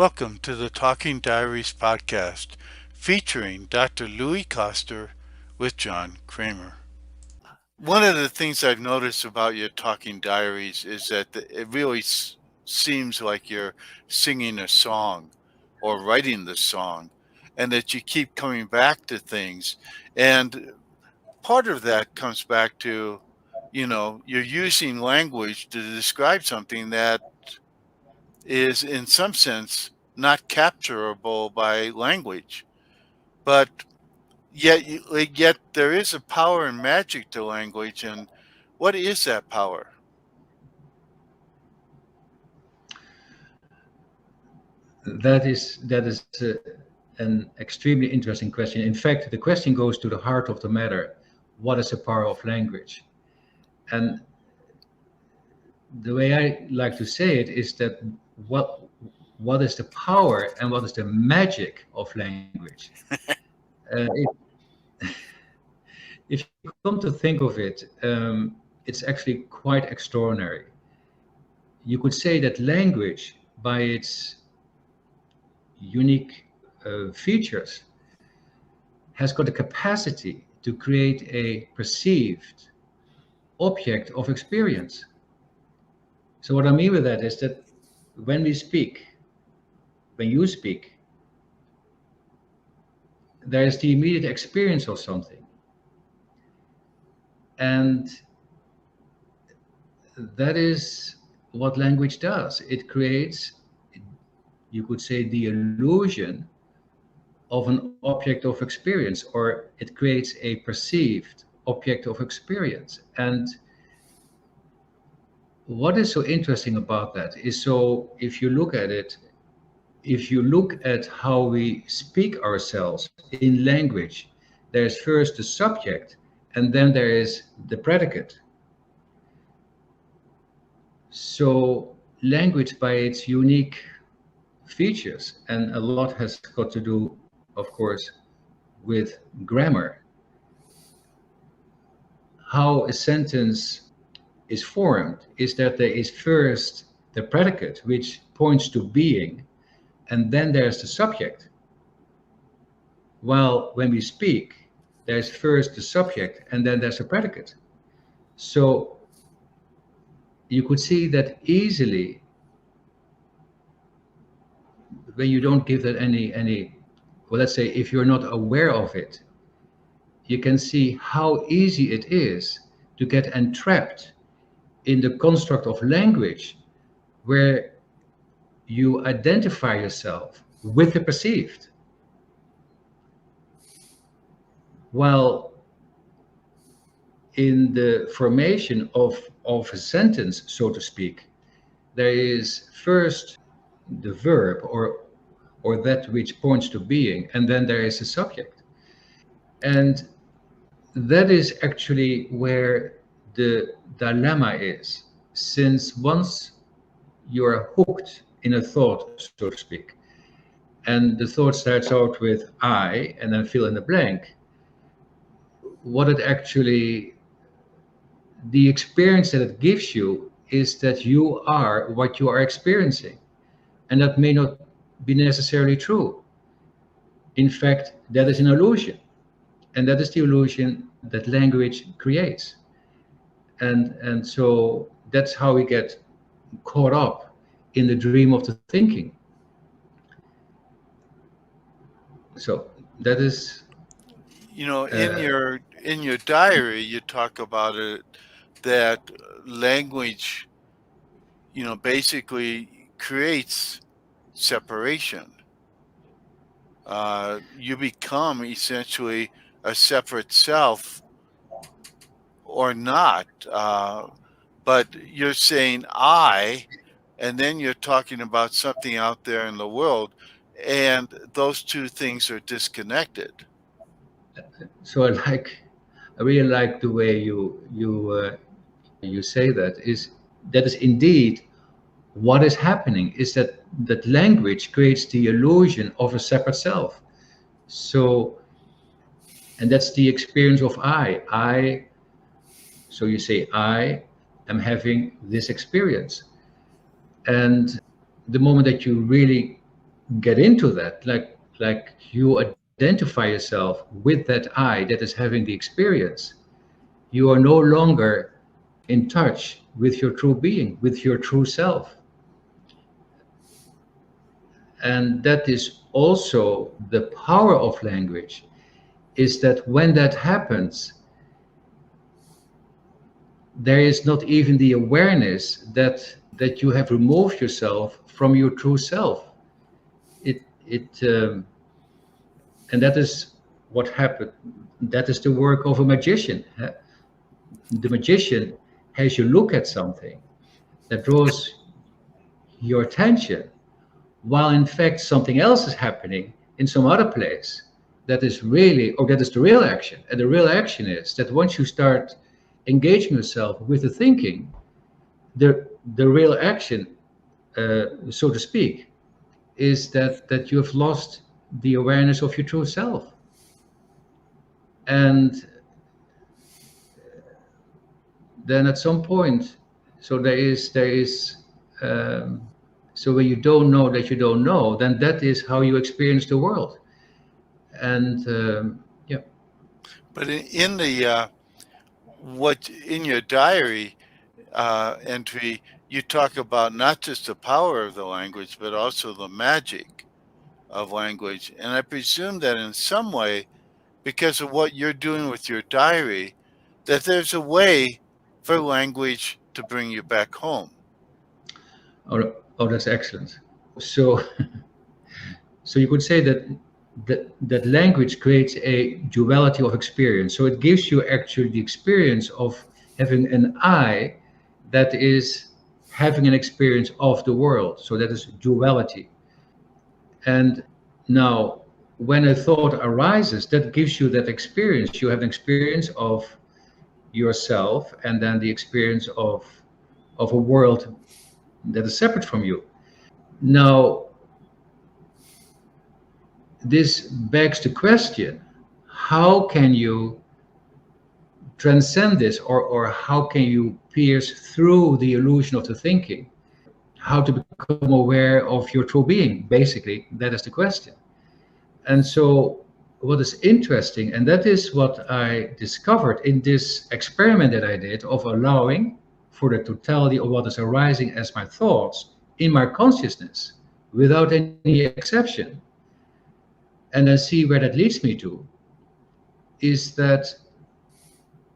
Welcome to the Talking Diaries podcast featuring Dr. Louis Koster with John Kremer. One of the things I've noticed about your Talking Diaries is that it really seems like you're singing a song or writing the song, and that you keep coming back to things. And part of that comes back to, you're using language to describe something that is in some sense not capturable by language, but yet there is a power and magic to language. And what is that power? That is an extremely interesting question. In fact, the question goes to the heart of the matter. What is the power of language? And the way I like to say it is that what what is the power and what is the magic of language? If you come to think of it, it's actually quite extraordinary. You could say that language, by its unique features, has got the capacity to create a perceived object of experience. So what I mean with that is that when we speak, when you speak, there is the immediate experience of something. And that is what language does. It creates, you could say, the illusion of an object of experience, or it creates a perceived object of experience. And what is so interesting about that is, so if you look at it, if you look at how we speak ourselves in language, there's first the subject and then there is the predicate. So language, by its unique features, and a lot has got to do, of course, with grammar, how a sentence is formed is that there is first the predicate, which points to being, and then there's the subject. While when we speak, there's first the subject and then there's a predicate. So you could see that easily when you don't give that any well, let's say if you're not aware of it, you can see how easy it is to get entrapped in the construct of language where you identify yourself with the perceived. While in the formation of a sentence, so to speak, there is first the verb, or that which points to being, and then there is a subject. And that is actually where the dilemma is, since once you are hooked in a thought, so to speak, and the thought starts out with I and then fill in the blank, what it actually, the experience that it gives you is that you are what you are experiencing. And that may not be necessarily true. In fact, that is an illusion. And that is the illusion that language creates. And so that's how we get caught up in the dream of the thinking. So that is In your diary, you talk about it, that language, basically creates separation. You become essentially a separate self or not. But you're saying I, and then you're talking about something out there in the world, and those two things are disconnected. so I really like the way you say that. That is indeed what is happening, is that language creates the illusion of a separate self. So, and that's the experience of I. So you say, I am having this experience. And the moment that you really get into that, like you identify yourself with that I that is having the experience, you are no longer in touch with your true being, with your true self. And that is also the power of language, is that when that happens, there is not even the awareness that you have removed yourself from your true self. It and that is what happened. That is the work of a magician. The magician has you look at something that draws your attention, while in fact something else is happening in some other place that is really, or that is the real action. And the real action is that once you start engaging yourself with the thinking, the real action, so to speak, is that you have lost the awareness of your true self. And then at some point, so there is um, so when you don't know that you don't know, then that is how you experience the world. And yeah. But in the what in your diary entry, you talk about not just the power of the language, but also the magic of language. And I presume that in some way, because of what you're doing with your diary, that there's a way for language to bring you back home. Oh, that's excellent. So so you could say that language creates a duality of experience. So it gives you actually the experience of having an I that is having an experience of the world. So that is duality. And now, when a thought arises, that gives you that experience. You have an experience of yourself, and then the experience of a world that is separate from you. Now, this begs the question: how can you transcend this, or how can you pierce through the illusion of the thinking? How to become aware of your true being? Basically, that is the question. And so, what is interesting, and that is what I discovered in this experiment that I did of allowing for the totality of what is arising as my thoughts in my consciousness without any exception, and then see where that leads me to, is that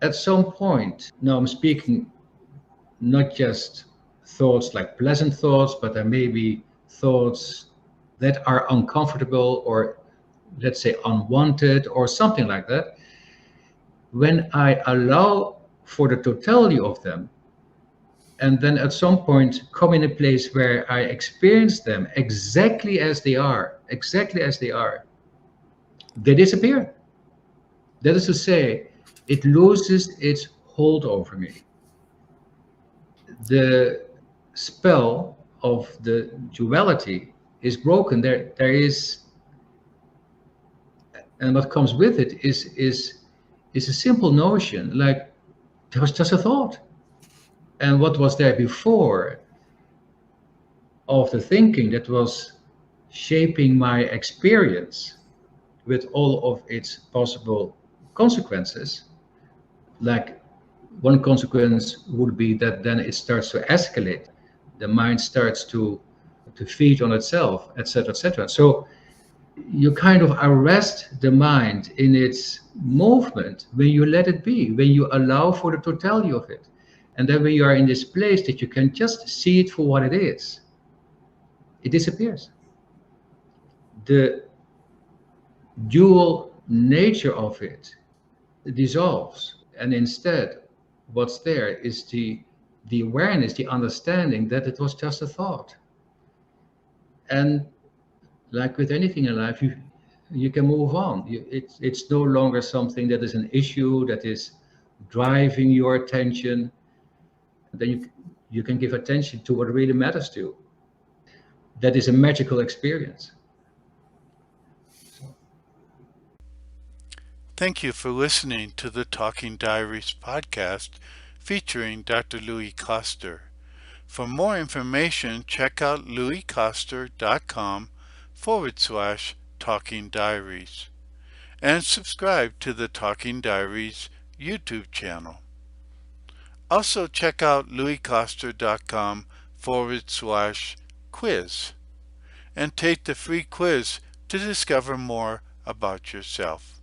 at some point, now I'm speaking not just thoughts like pleasant thoughts, but there may be thoughts that are uncomfortable, or let's say unwanted, or something like that. When I allow for the totality of them, and then at some point come in a place where I experience them exactly as they are, they disappear. That is to say, it loses its hold over me. The spell of the duality is broken. There is, and what comes with it is a simple notion, like there was just a thought, and what was there before of the thinking that was shaping my experience with all of its possible consequences. Like, one consequence would be that then it starts to escalate, the mind starts to feed on itself, etc., etc. So you kind of arrest the mind in its movement when you let it be, when you allow for the totality of it. And then when you are in this place that you can just see it for what it is, it disappears. The dual nature of it dissolves. And instead, what's there is the awareness, the understanding that it was just a thought. And like with anything in life, you can move on. It's no longer something that is an issue that is driving your attention. Then you can give attention to what really matters to you. That is a magical experience. So, Thank you for listening to the Talking Diaries podcast featuring Dr. Louis Koster. For more information, check out louiskoster.com Talking Diaries, and subscribe to the Talking Diaries YouTube channel. Also check out louiskoster.com/quiz and take the free quiz to discover more about yourself.